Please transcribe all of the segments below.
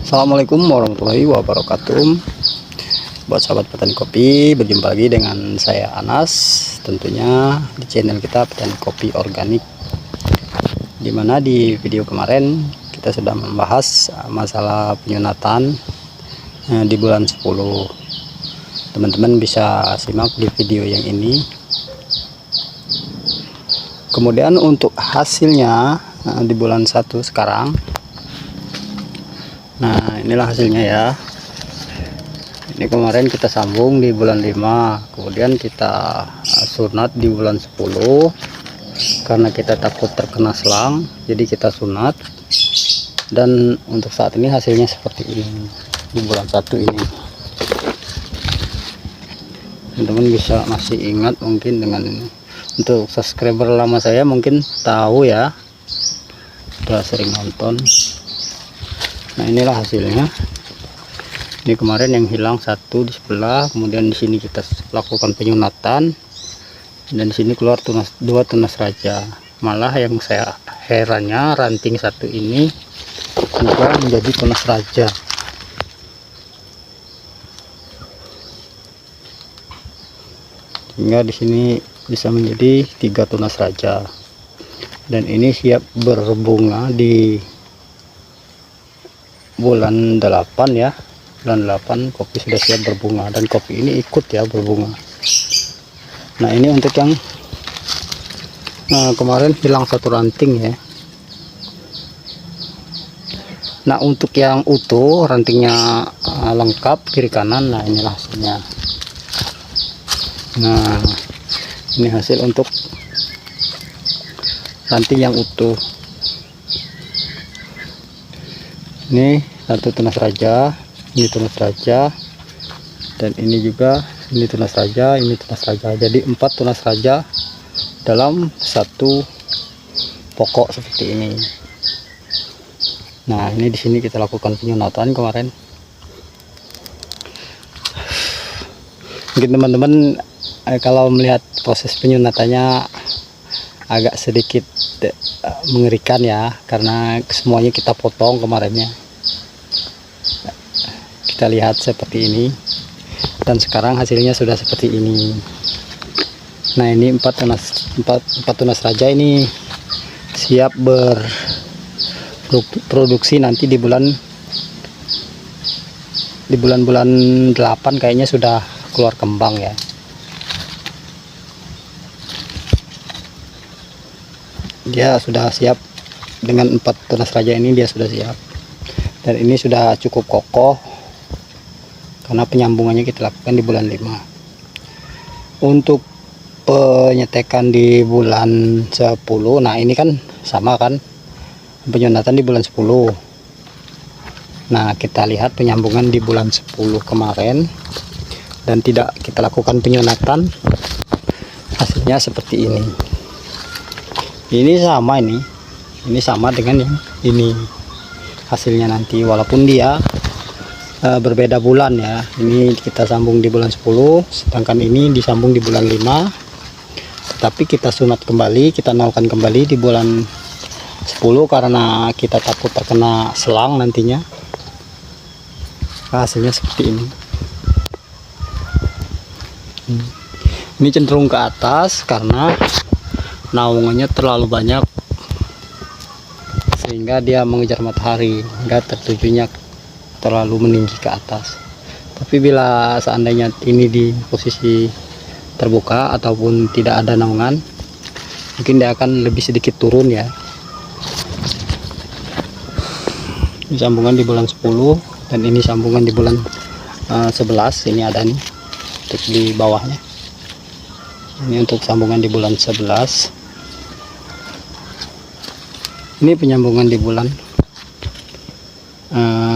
Assalamualaikum warahmatullahi wabarakatuh. Buat sahabat petani kopi, berjumpa lagi dengan saya Anas, tentunya di channel kita Petani Kopi Organik. Dimana di video kemarin kita sudah membahas masalah penyunatan di bulan 10. Teman-teman bisa simak di video yang ini. Kemudian untuk hasilnya di bulan 1 sekarang, nah inilah hasilnya ya. Ini kemarin kita sambung di bulan 5, kemudian kita sunat di bulan 10 karena kita takut terkena selang, jadi kita sunat. Dan untuk saat ini hasilnya seperti ini di bulan 1 ini. Teman-teman bisa masih ingat mungkin dengan ini. Untuk subscriber lama saya mungkin tahu ya, udah sering nonton. Nah inilah hasilnya. Ini kemarin yang hilang satu di sebelah, kemudian di sini kita lakukan penyunatan, dan di sini keluar dua tunas raja. Malah yang saya herannya, ranting satu ini juga menjadi tunas raja. Hingga di sini bisa menjadi 3 tunas raja, dan ini siap berbunga di bulan 8 ya. Bulan 8 kopi sudah siap berbunga, dan kopi ini ikut ya berbunga. Nah ini untuk yang kemarin hilang satu ranting ya. Nah untuk yang utuh, rantingnya lengkap kiri kanan, nah inilah hasilnya. Nah ini hasil untuk ranting yang utuh. Ini satu tunas raja, ini tunas raja, dan ini juga, ini tunas raja, ini tunas raja. Jadi 4 tunas raja dalam satu pokok seperti ini. Nah ini di sini kita lakukan penyunatan kemarin. Mungkin teman-teman kalau melihat proses penyunatannya agak sedikit mengerikan ya, karena semuanya kita potong kemarinnya. Kita lihat seperti ini, dan sekarang hasilnya sudah seperti ini. Nah ini 4 tunas raja ini siap berproduksi nanti di bulan 8 kayaknya sudah keluar kembang ya. Dia sudah siap dengan 4 tunas raja ini, dia sudah siap, dan ini sudah cukup kokoh karena penyambungannya kita lakukan di bulan 5. Untuk penyetekan di bulan 10, nah ini kan sama kan, penyunatan di bulan 10. Nah kita lihat penyambungan di bulan 10 kemarin, dan tidak kita lakukan penyunatan, hasilnya seperti ini. Ini sama, ini sama dengan yang ini hasilnya nanti, walaupun dia berbeda bulan ya. Ini kita sambung di bulan 10, sedangkan ini disambung di bulan 5. Tetapi kita sunat kembali, kita nolkan kembali di bulan 10 karena kita takut terkena selang nantinya. Nah, hasilnya seperti ini. Ini cenderung ke atas karena naungannya terlalu banyak, sehingga dia mengejar matahari, nggak tertujunya terlalu meninggi ke atas. Tapi bila seandainya ini di posisi terbuka ataupun tidak ada naungan, mungkin dia akan lebih sedikit turun ya. Ini sambungan di bulan 10, dan ini sambungan di bulan 11. Ini ada nih untuk di bawahnya. Ini untuk sambungan di bulan 11. Ini penyambungan di bulan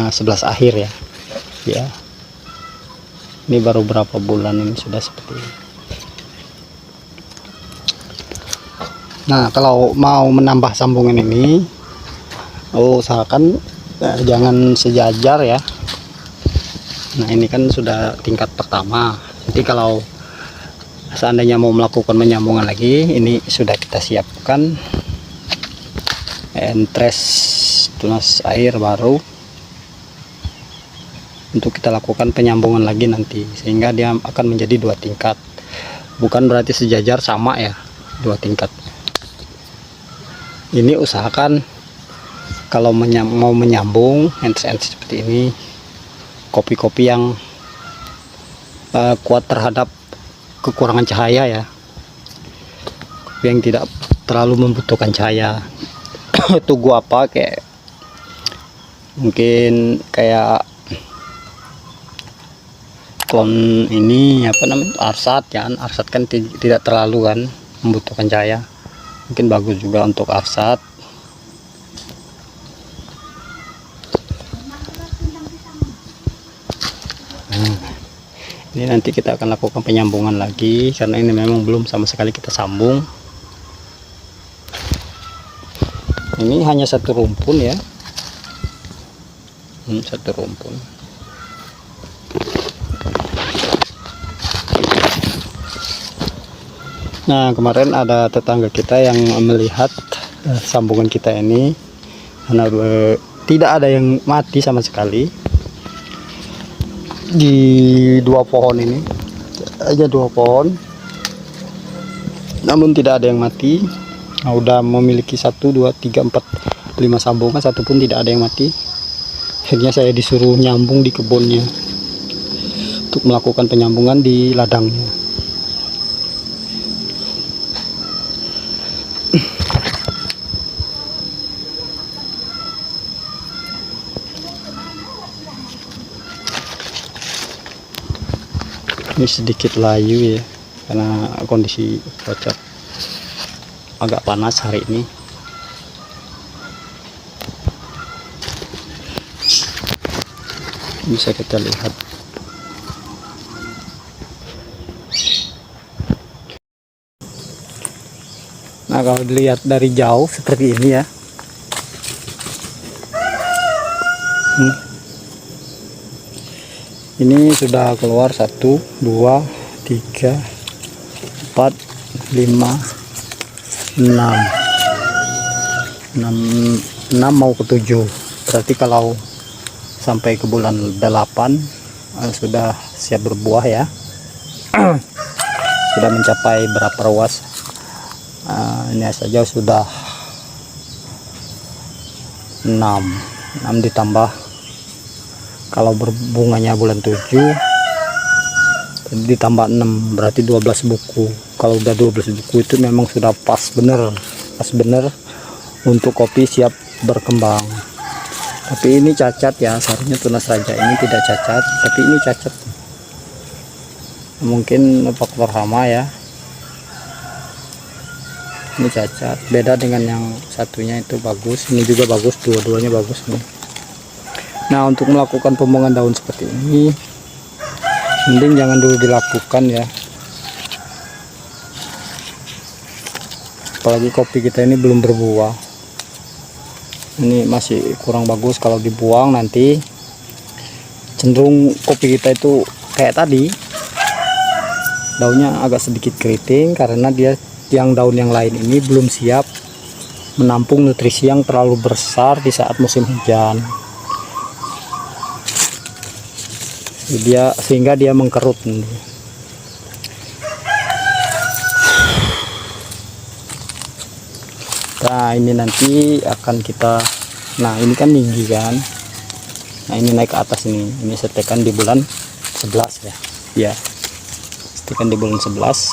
11 akhir ya. Ya. Ini baru berapa bulan ini sudah seperti ini. Nah, kalau mau menambah sambungan ini, usahakan jangan sejajar ya. Nah, ini kan sudah tingkat pertama. Nanti kalau seandainya mau melakukan penyambungan lagi, ini sudah kita siapkan entres tunas air baru untuk kita lakukan penyambungan lagi nanti, sehingga dia akan menjadi 2 tingkat, bukan berarti sejajar sama ya, 2 tingkat. Ini usahakan kalau mau menyambung ends seperti ini, kopi-kopi yang kuat terhadap kekurangan cahaya ya, kopi yang tidak terlalu membutuhkan cahaya. Itu gua apa, kayak mungkin kayak klon ini apa namanya, arsat ya, arsat kan tidak terlalu kan membutuhkan cahaya, mungkin bagus juga untuk arsat. Nah, ini nanti kita akan lakukan penyambungan lagi, karena ini memang belum sama sekali kita sambung. Ini hanya 1 rumpun ya, 1 rumpun. Nah, kemarin ada tetangga kita yang melihat sambungan kita ini, karena tidak ada yang mati sama sekali di 2 pohon ini, aja 2 pohon, namun tidak ada yang mati. Nah, udah memiliki 1 2 3 4 5 sambungan, 1 pun tidak ada yang mati. Akhirnya saya disuruh nyambung di kebunnya untuk melakukan penyambungan di ladangnya. Ini sedikit layu ya, karena kondisi cuaca agak panas hari ini. Bisa kita lihat. Nah, kalau dilihat dari jauh seperti ini ya, ini sudah keluar 1 2 3 4 5 6 mau ke 7. Berarti kalau sampai ke bulan 8 sudah siap berbuah ya. Sudah mencapai berapa ruas, ini saja sudah 6 ditambah kalau berbunganya bulan 7 ditambah 6 berarti 12 buku. Kalau udah 12 buku itu memang sudah pas bener untuk kopi siap berkembang. Tapi ini cacat ya, seharusnya tunas raja ini tidak cacat, tapi ini cacat, mungkin faktor hama ya. Ini cacat, beda dengan yang satunya itu bagus. Ini juga bagus, dua-duanya bagus nih. Nah, untuk melakukan pembuangan daun seperti ini mending jangan dulu dilakukan ya, apalagi kopi kita ini belum berbuah, ini masih kurang bagus. Kalau dibuang nanti cenderung kopi kita itu kayak tadi, daunnya agak sedikit keriting karena dia yang daun yang lain ini belum siap menampung nutrisi yang terlalu besar di saat musim hujan. Sehingga dia mengkerut. Nah, ini nanti akan kita, nah ini kan tinggi kan, nah ini naik ke atas ini setekan di bulan 11 ya, setekan di bulan 11,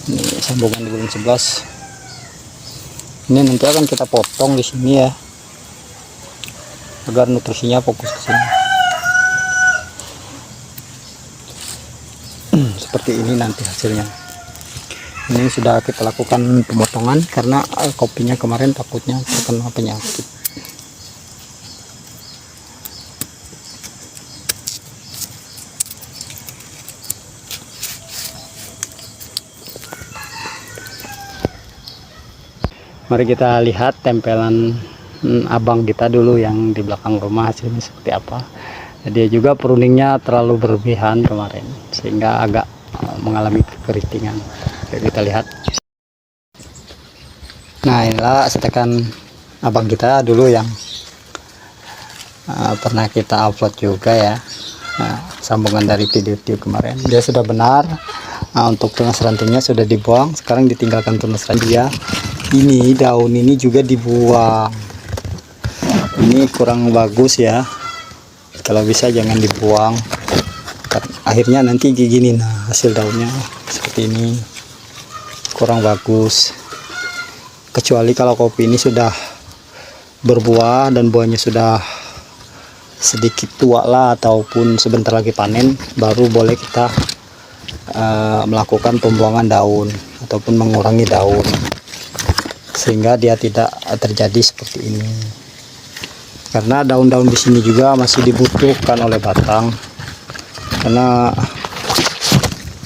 ini sambungan di bulan 11. Ini nanti akan kita potong di sini ya, agar nutrisinya fokus ke sini. Seperti ini nanti hasilnya. Ini sudah kita lakukan pemotongan karena kopinya kemarin takutnya terkena penyakit. Mari kita lihat tempelan abang kita dulu yang di belakang rumah, hasilnya seperti apa. Dia juga pruningnya terlalu berlebihan kemarin sehingga agak mengalami kekeritingan. Oke, kita lihat. Nah, inilah setekan abang kita dulu yang pernah kita upload juga ya, sambungan dari video kemarin. Dia sudah benar, untuk tunas rantingnya sudah dibuang, sekarang ditinggalkan tunas ranting dia. Ini daun ini juga dibuang, ini kurang bagus ya, kalau bisa jangan dibuang. Akhirnya nanti gini, nah hasil daunnya seperti ini, kurang bagus. Kecuali kalau kopi ini sudah berbuah dan buahnya sudah sedikit tua lah, ataupun sebentar lagi panen, baru boleh kita melakukan pembuangan daun ataupun mengurangi daun, sehingga dia tidak terjadi seperti ini. Karena daun-daun di sini juga masih dibutuhkan oleh batang, karena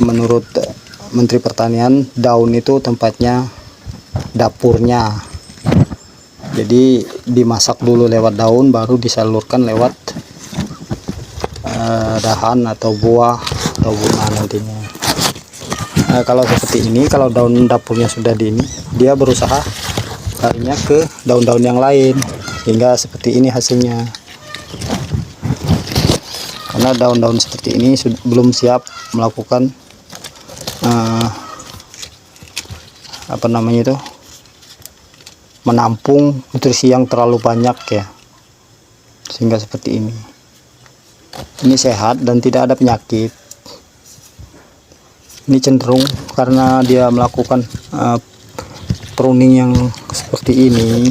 menurut Menteri Pertanian daun itu tempatnya dapurnya. Jadi dimasak dulu lewat daun, baru disalurkan lewat dahan atau buah atau bunga nantinya. Kalau seperti ini, kalau daun dapurnya sudah di ini, dia berusaha larinya ke daun-daun yang lain, sehingga seperti ini hasilnya. Karena daun-daun seperti ini belum siap melakukan apa namanya itu, menampung nutrisi yang terlalu banyak ya, sehingga seperti ini. Ini sehat dan tidak ada penyakit. Ini cenderung karena dia melakukan pruning yang seperti ini.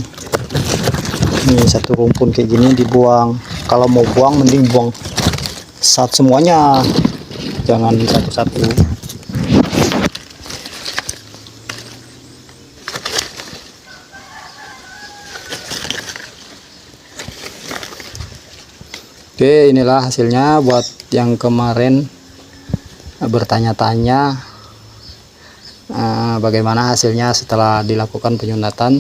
Ini satu rumpun kayak gini dibuang. Kalau mau buang mending buang semuanya, jangan satu-satu. Oke, inilah hasilnya buat yang kemarin bertanya-tanya bagaimana hasilnya setelah dilakukan penyunatan.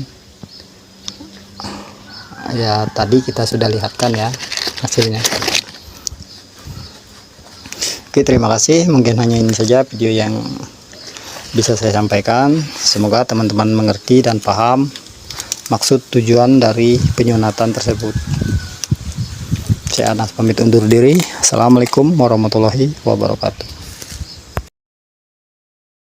Ya, tadi kita sudah lihatkan ya hasilnya. Oke, terima kasih. Mungkin hanya ini saja video yang bisa saya sampaikan. Semoga teman-teman mengerti dan paham maksud tujuan dari penyunatan tersebut. Saya Anas pamit undur diri. Assalamualaikum warahmatullahi wabarakatuh.